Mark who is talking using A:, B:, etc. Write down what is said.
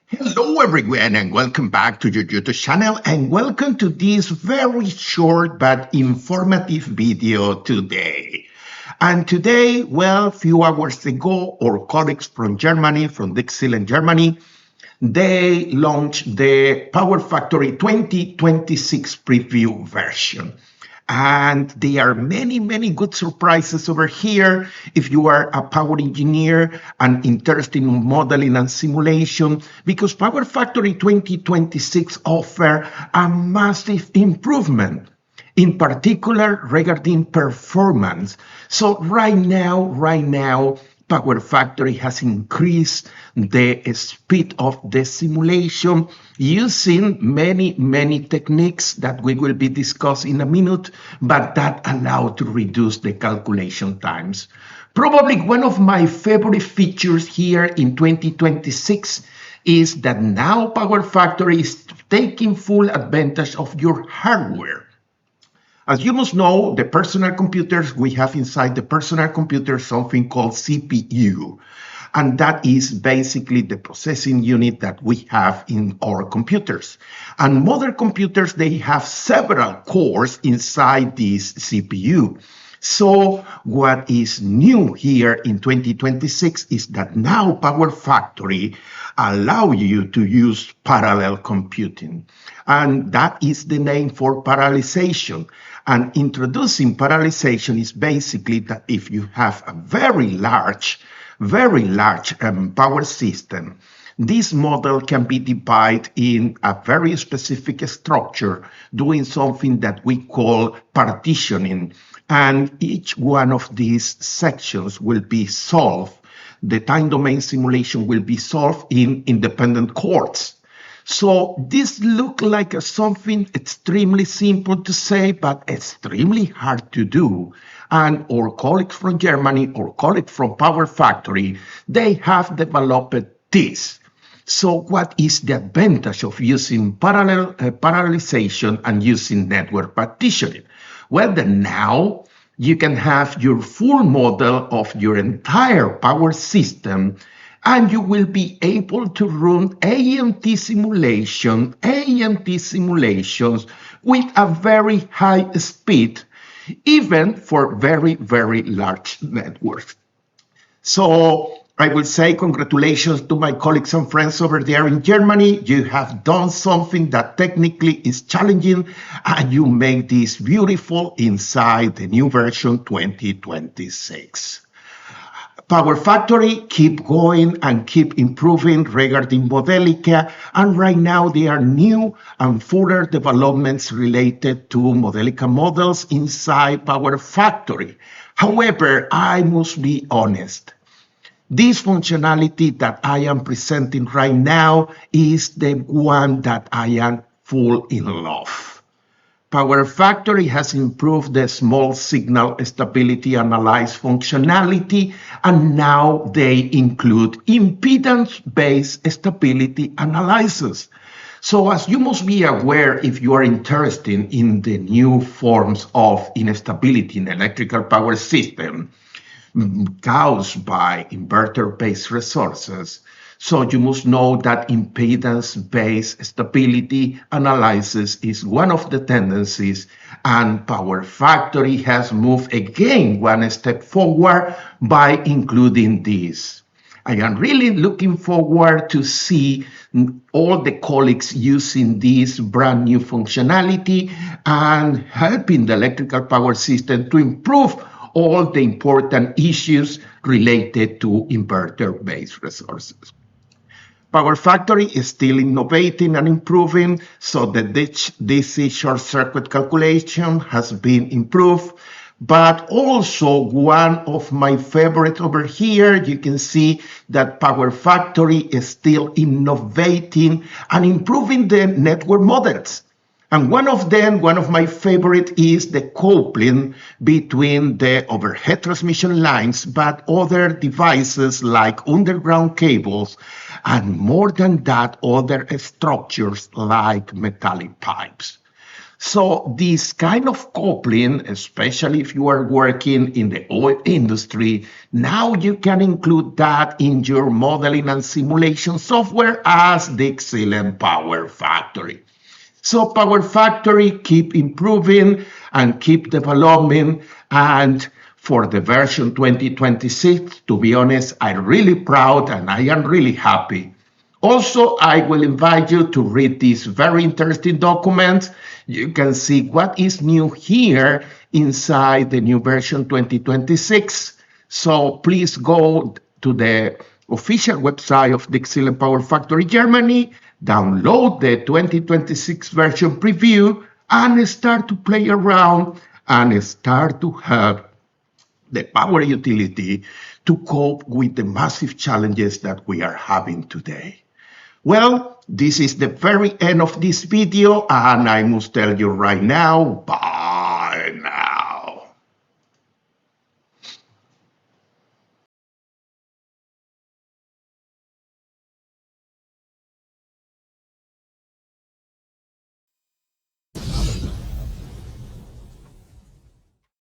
A: Hello everyone and welcome back to your YouTube channel and welcome to this very short but informative video today. And today, well, a few hours ago, our colleagues from Germany, from DIgSILENT Germany, they launched the PowerFactory 2026 preview version. And there are many good surprises over here. If you are a power engineer and interested in modeling and simulation, because PowerFactory 2026 offers a massive improvement, in particular regarding performance. So right now, PowerFactory has increased the speed of the simulation using many techniques that we will be discussing in a minute, but that allow to reduce the calculation times. Probably one of my favorite features here in 2026 is that now PowerFactory is taking full advantage of your hardware. As you must know, the personal computers, we have inside the personal computer something called CPU. And that is basically the processing unit that we have in our computers. And modern computers, they have several cores inside this CPU. So what is new here in 2026 is that now PowerFactory allow you to use parallel computing. And that is the name for parallelization. And introducing parallelization is basically that if you have a very large power system, this model can be divided in a very specific structure, doing something that we call partitioning. And each one of these sections will be solved. The time domain simulation will be solved in independent cores. So this looks like something extremely simple to say, but extremely hard to do. And our colleagues from Germany, our colleagues from PowerFactory, they have developed this. So what is the advantage of using parallelization and using network partitioning? Well, then now you can have your full model of your entire power system, and you will be able to run AMT simulations with a very high speed, even for very large networks. So I will say congratulations to my colleagues and friends over there in Germany. You have done something that technically is challenging, and you make this beautiful inside the new version 2026. PowerFactory keep going and keep improving regarding Modelica, and right now there are new and further developments related to Modelica models inside PowerFactory. However, I must be honest. This functionality that I am presenting right now is the one that I am full in love. PowerFactory has improved the small signal stability analysis functionality, and now they include impedance-based stability analysis. So as you must be aware, if you are interested in the new forms of instability in electrical power system caused by inverter-based resources, so you must know that impedance-based stability analysis is one of the tendencies, and PowerFactory has moved again one step forward by including this. I am really looking forward to see all the colleagues using this brand new functionality and helping the electrical power system to improve all the important issues related to inverter-based resources. PowerFactory is still innovating and improving, so the DC short circuit calculation has been improved. But also one of my favorites over here, you can see that PowerFactory is still innovating and improving the network models. And one of my favorite is the coupling between the overhead transmission lines, but other devices like underground cables, and more than that, other structures like metallic pipes. So this kind of coupling, especially if you are working in the oil industry, now you can include that in your modeling and simulation software as DIgSILENT PowerFactory. So PowerFactory keep improving and keep developing. And for the version 2026, to be honest, I'm really proud and I am really happy. Also, I will invite you to read this very interesting document. You can see what is new here inside the new version 2026. So please go to the official website of DIgSILENT PowerFactory Germany, download the 2026 version preview, and start to play around and start to have the power utility to cope with the massive challenges that we are having today. Well, this is the very end of this video, and I must tell you right now, bye.